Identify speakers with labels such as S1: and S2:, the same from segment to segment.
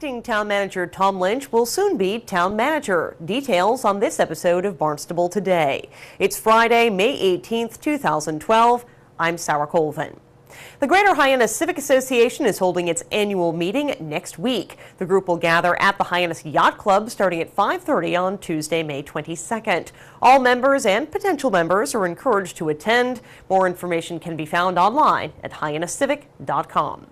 S1: Acting Town Manager Tom Lynch will soon be Town Manager. Details on this episode of Barnstable Today. It's Friday, May 18th, 2012. I'm Sarah Colvin. The Greater Hyannis Civic Association is holding its annual meeting next week. The group will gather at the Hyannis Yacht Club starting at 5:30 on Tuesday, May 22nd. All members and potential members are encouraged to attend. More information can be found online at hyanniscivic.com.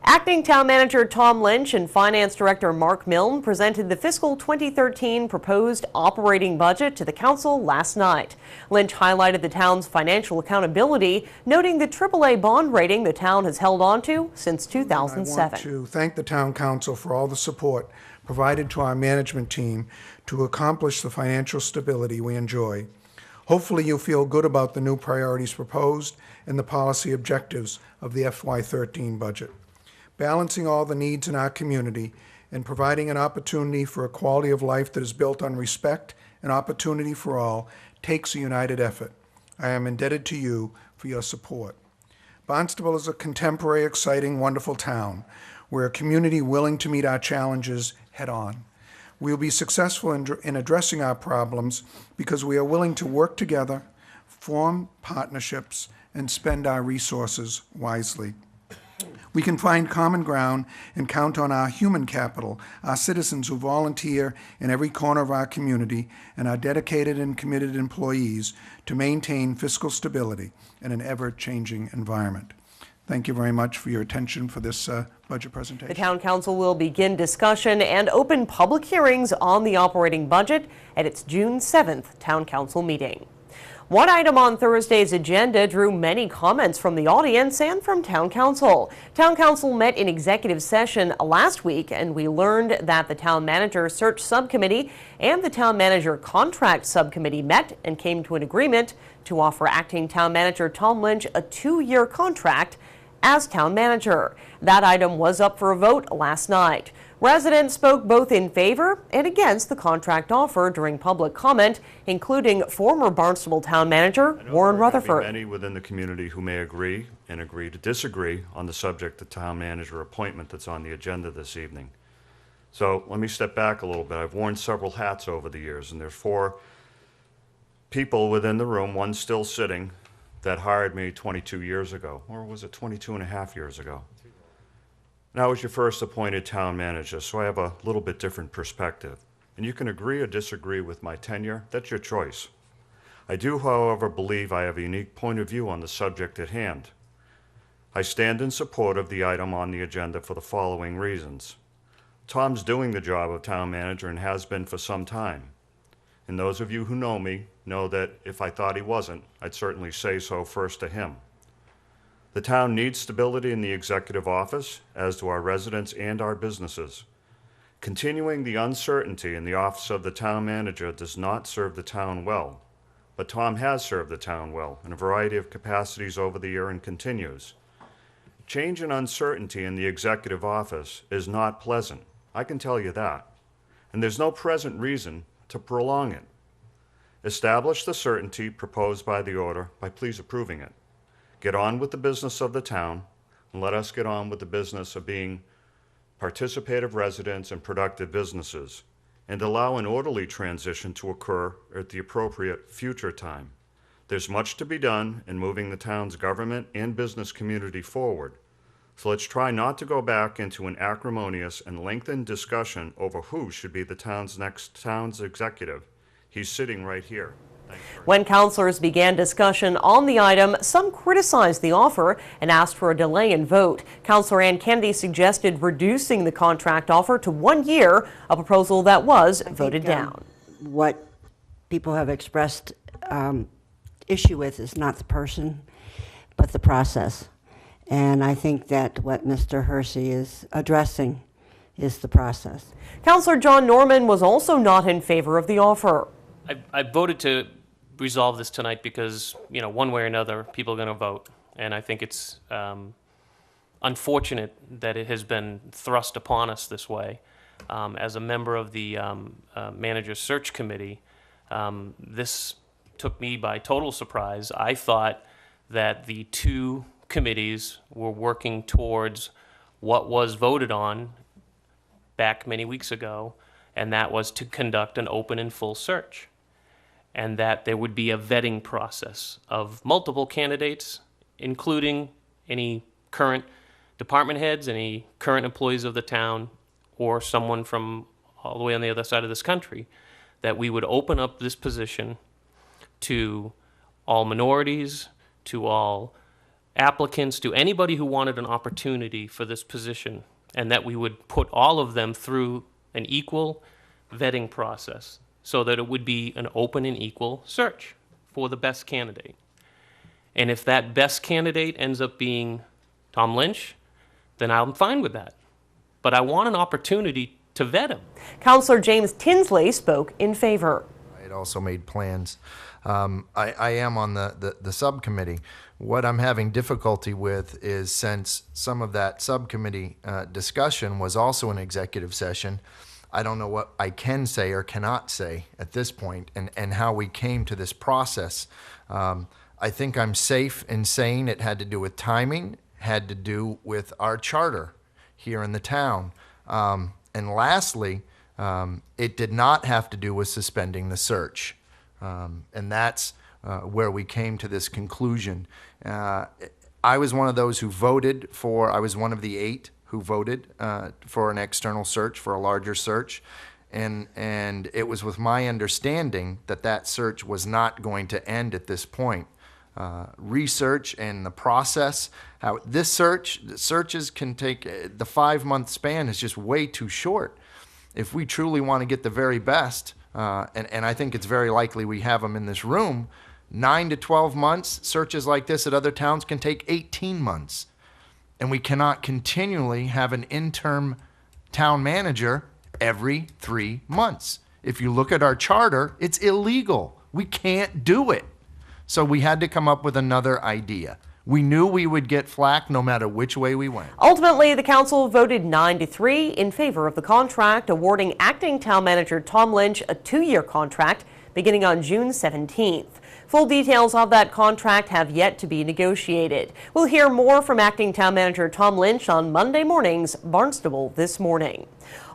S1: Acting Town Manager Tom Lynch and Finance Director Mark Milne presented the fiscal 2013 proposed operating budget to the council last night. Lynch highlighted the town's financial accountability, noting the AAA bond rating the town has held on to since 2007.
S2: I want to thank the town council for all the support provided to our management team to accomplish the financial stability we enjoy. Hopefully you feel good about the new priorities proposed and the policy objectives of the FY13 budget. Balancing all the needs in our community and providing an opportunity for a quality of life that is built on respect and opportunity for all takes a united effort. I am indebted to you for your support. Barnstable is a contemporary, exciting, wonderful town. We're a community willing to meet our challenges head on. We will be successful in addressing our problems because we are willing to work together, form partnerships, and spend our resources wisely. We can find common ground and count on our human capital, our citizens who volunteer in every corner of our community, and our dedicated and committed employees to maintain fiscal stability in an ever-changing environment. Thank you very much for your attention for this budget presentation.
S1: The Town Council will begin discussion and open public hearings on the operating budget at its June 7th Town Council meeting. One item on Thursday's agenda drew many comments from the audience and from Town Council. Town Council met in executive session last week, and we learned that the Town Manager Search Subcommittee and the Town Manager Contract Subcommittee met and came to an agreement to offer Acting Town Manager Tom Lynch a 2-year contract as Town Manager. That item was up for a vote last night. Residents spoke both in favor and against the contract offer during public comment, including former Barnstable Town Manager Warren Rutherford.
S3: There are many within the community who may agree and agree to disagree on the subject of town manager appointment that's on the agenda this evening. So let me step back a little bit. I've worn several hats over the years, and there's 4 people within the room, one still sitting, that hired me 22 years ago, or was it 22 and a half years ago? And I was your first appointed town manager, so I have a little bit different perspective. And you can agree or disagree with my tenure. That's your choice. I do, however, believe I have a unique point of view on the subject at hand. I stand in support of the item on the agenda for the following reasons. Tom's doing the job of town manager and has been for some time. And those of you who know me know that if I thought he wasn't, I'd certainly say so first to him. The town needs stability in the executive office, as do our residents and our businesses. Continuing the uncertainty in the office of the town manager does not serve the town well, but Tom has served the town well in a variety of capacities over the year and continues. Change and uncertainty in the executive office is not pleasant, I can tell you that, and there's no present reason to prolong it. Establish the certainty proposed by the order by please approving it. Get on with the business of the town, and let us get on with the business of being participative residents and productive businesses, and allow an orderly transition to occur at the appropriate future time. There's much to be done in moving the town's government and business community forward, so let's try not to go back into an acrimonious and lengthened discussion over who should be the town's next executive. He's sitting right here.
S1: When councilors began discussion on the item, some criticized the offer and asked for a delay in vote. Councilor Ann Kennedy suggested reducing the contract offer to 1 year, a proposal that was voted down.
S4: What people have expressed issue with is not the person, but the process. And I think that what Mr. Hersey is addressing is the process.
S1: Councilor John Norman was also not in favor of the offer.
S5: I voted to resolve this tonight because, one way or another, people are going to vote. And I think it's unfortunate that it has been thrust upon us this way. As a member of the Manager Search Committee, this took me by total surprise. I thought that the 2 committees were working towards what was voted on back many weeks ago, and that was to conduct an open and full search, and that there would be a vetting process of multiple candidates, including any current department heads, any current employees of the town, or someone from all the way on the other side of this country, that we would open up this position to all minorities, to all applicants, to anybody who wanted an opportunity for this position, and that we would put all of them through an equal vetting process so that it would be an open and equal search for the best candidate. And if that best candidate ends up being Tom Lynch, then I'm fine with that. But I want an opportunity to vet him.
S1: Councillor James Tinsley spoke in favor.
S6: I had also made plans. I am on the subcommittee. What I'm having difficulty with is, since some of that subcommittee discussion was also an executive session, I don't know what I can say or cannot say at this point, and how we came to this process. I think I'm safe in saying it had to do with timing, had to do with our charter here in the town. And lastly, it did not have to do with suspending the search. And that's where we came to this conclusion. I was one of those who voted for, I was one of the 8 who voted for an external search, for a larger search. And it was with my understanding that that search was not going to end at this point. Research and the process, how this searches can take, the 5-month span is just way too short. If we truly want to get the very best, and I think it's very likely we have them in this room, 9 to 12 months, searches like this at other towns can take 18 months. And we cannot continually have an interim town manager every 3 months. If you look at our charter, it's illegal. We can't do it. So we had to come up with another idea. We knew we would get flack no matter which way we went.
S1: Ultimately, the council voted 9-3 in favor of the contract, awarding acting town manager Tom Lynch a 2-year contract beginning on June 17th. Full details of that contract have yet to be negotiated. We'll hear more from acting town manager Tom Lynch on Monday morning's Barnstable This Morning.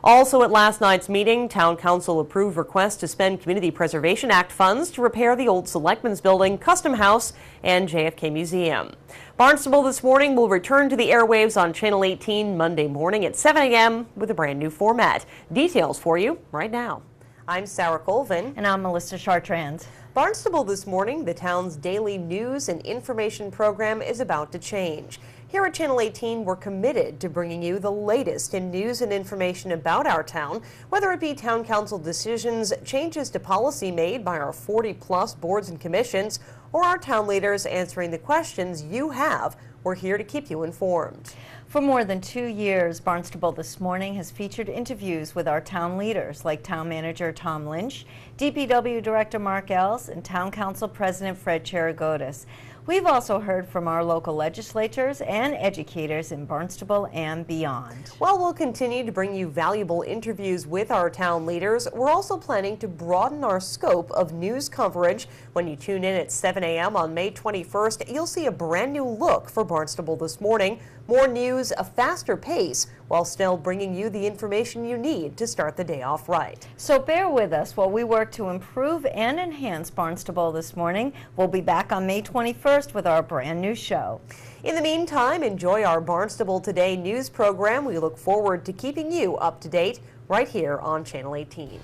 S1: Also at last night's meeting, Town Council approved requests to spend Community Preservation Act funds to repair the old Selectmen's Building, Custom House, and JFK Museum. Barnstable This Morning will return to the airwaves on Channel 18 Monday morning at 7 a.m. with a brand new format. Details for you right now. I'm Sarah Colvin.
S7: And I'm Melissa Chartrand.
S1: Barnstable This Morning, the town's daily news and information program, is about to change. Here at Channel 18, we're committed to bringing you the latest in news and information about our town, whether it be town council decisions, changes to policy made by our 40-plus boards and commissions, or our town leaders answering the questions you have. We're here to keep you informed.
S7: For more than 2 years, Barnstable This Morning has featured interviews with our town leaders like Town Manager Tom Lynch, DPW Director Mark Ells, and Town Council President Fred Cherigotis. We've also heard from our local legislators and educators in Barnstable and beyond.
S1: While we'll continue to bring you valuable interviews with our town leaders, we're also planning to broaden our scope of news coverage. When you tune in at 7 a.m. on May 21st, you'll see a brand new look for Barnstable This Morning. More news, a faster pace, while still bringing you the information you need to start the day off right.
S7: So bear with us while we work to improve and enhance Barnstable This Morning. We'll be back on May 21st with our brand new show.
S1: In the meantime, enjoy our Barnstable Today news program. We look forward to keeping you up to date right here on Channel 18.